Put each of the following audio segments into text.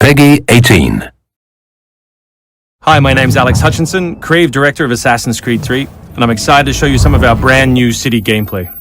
Peggy 18. Hi, my name's Alex Hutchinson, Creative Director of Assassin's Creed 3, and I'm excited to show you some of our brand new city gameplay.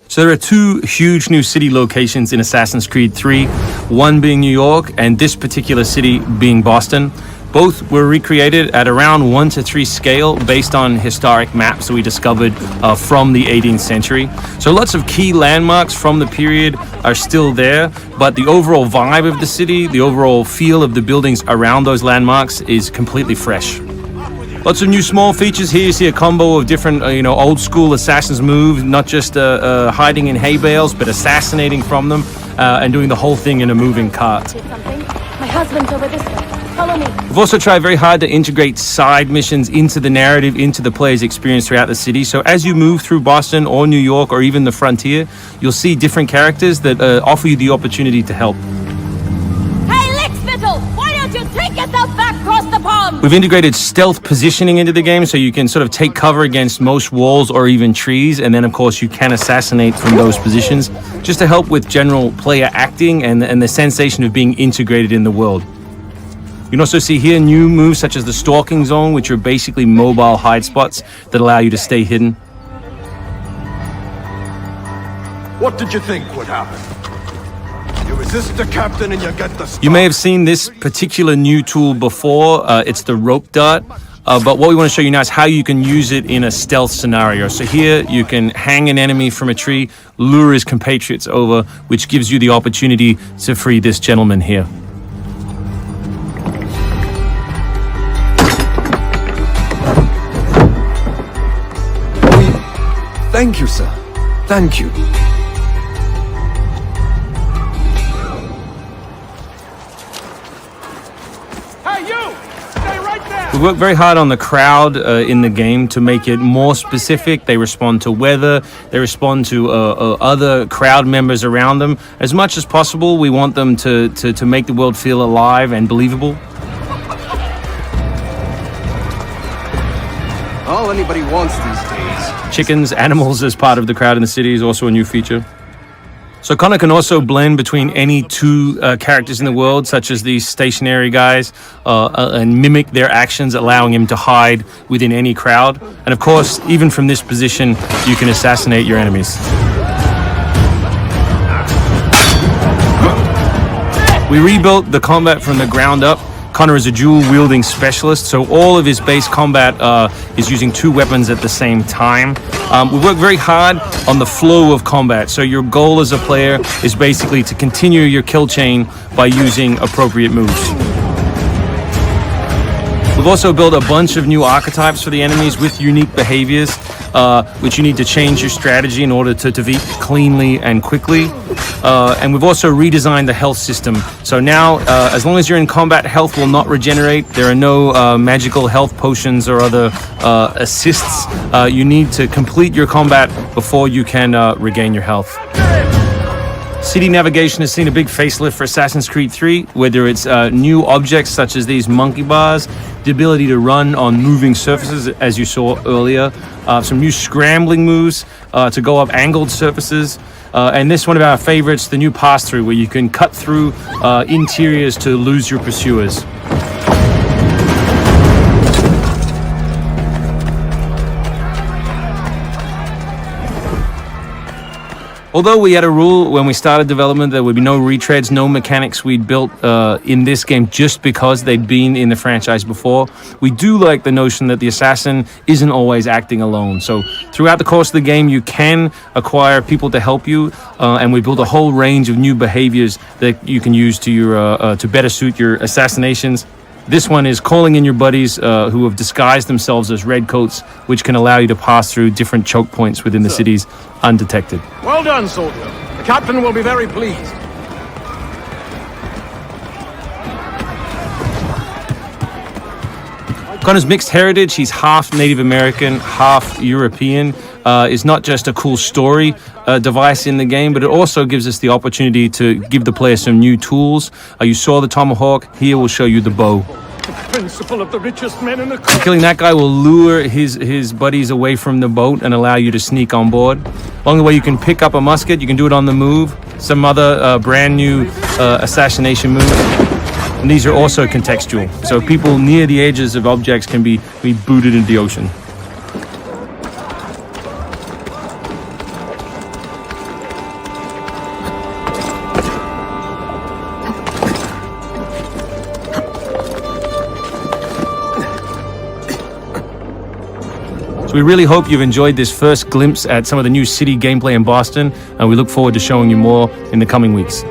So there are two huge new city locations in Assassin's Creed 3, one being New York and this particular city being Boston. Both were recreated at around 1:3 scale based on historic maps that we discovered from the 18th century. So lots of key landmarks from the period are still there, but the overall vibe of the city, the overall feel of the buildings around those landmarks is completely fresh. Lots of new small features here. You see a combo of different, old school assassin's moves, not just hiding in hay bales, but assassinating from them and doing the whole thing in a moving cart. My husband's over this way. Follow me. We've also tried very hard to integrate side missions into the narrative, into the player's experience throughout the city. So as you move through Boston or New York or even the frontier, you'll see different characters that offer you the opportunity to help. Hey, Lickspittle! Why don't you take yourself back across the pond? We've integrated stealth positioning into the game, so you can sort of take cover against most walls or even trees, and then of course you can assassinate from those positions, just to help with general player acting and the sensation of being integrated in the world. You can also see here new moves such as the stalking zone, which are basically mobile hide spots that allow you to stay hidden. What did you think would happen? You resist the captain and you get the spot. You may have seen this particular new tool before. It's the rope dart. But what we want to show you now is how you can use it in a stealth scenario. So here you can hang an enemy from a tree, lure his compatriots over, which gives you the opportunity to free this gentleman here. Thank you, sir. Thank you. Hey, you! Stay right there! We work very hard on the crowd in the game to make it more specific. They respond to weather, they respond to other crowd members around them. As much as possible, we want them to make the world feel alive and believable. All anybody wants these days. Chickens, animals as part of the crowd in the city is also a new feature. So Connor can also blend between any two characters in the world, such as these stationary guys, and mimic their actions, allowing him to hide within any crowd. And of course, even from this position, you can assassinate your enemies. We rebuilt the combat from the ground up. Connor is a dual-wielding specialist, so all of his base combat is using two weapons at the same time. We work very hard on the flow of combat, so your goal as a player is basically to continue your kill chain by using appropriate moves. We've also built a bunch of new archetypes for the enemies with unique behaviors, which you need to change your strategy in order to defeat cleanly and quickly. And we've also redesigned the health system. So now, as long as you're in combat, health will not regenerate. There are no magical health potions or other assists. You need to complete your combat before you can regain your health. City navigation has seen a big facelift for Assassin's Creed 3, whether it's new objects such as these monkey bars, the ability to run on moving surfaces, as you saw earlier, some new scrambling moves to go up angled surfaces, and this one of our favorites, the new pass-through, where you can cut through interiors to lose your pursuers. Although we had a rule when we started development, there would be no retreads, no mechanics we'd built in this game just because they'd been in the franchise before, we do like the notion that the assassin isn't always acting alone. So throughout the course of the game, you can acquire people to help you, and we built a whole range of new behaviors that you can use to better suit your assassinations. This one is calling in your buddies who have disguised themselves as redcoats, which can allow you to pass through different choke points within the cities undetected. Well done, soldier. The captain will be very pleased. Connor's mixed heritage, he's half Native American, half European, is not just a cool story device in the game, but it also gives us the opportunity to give the player some new tools. You saw the tomahawk, here we'll show you the bow. The principle of the richest men in the country. Killing that guy will lure his buddies away from the boat and allow you to sneak on board. Along the way, you can pick up a musket, you can do it on the move. some other brand new assassination moves. And these are also contextual. So people near the edges of objects can be booted into the ocean. We really hope you've enjoyed this first glimpse at some of the new city gameplay in Boston, and we look forward to showing you more in the coming weeks.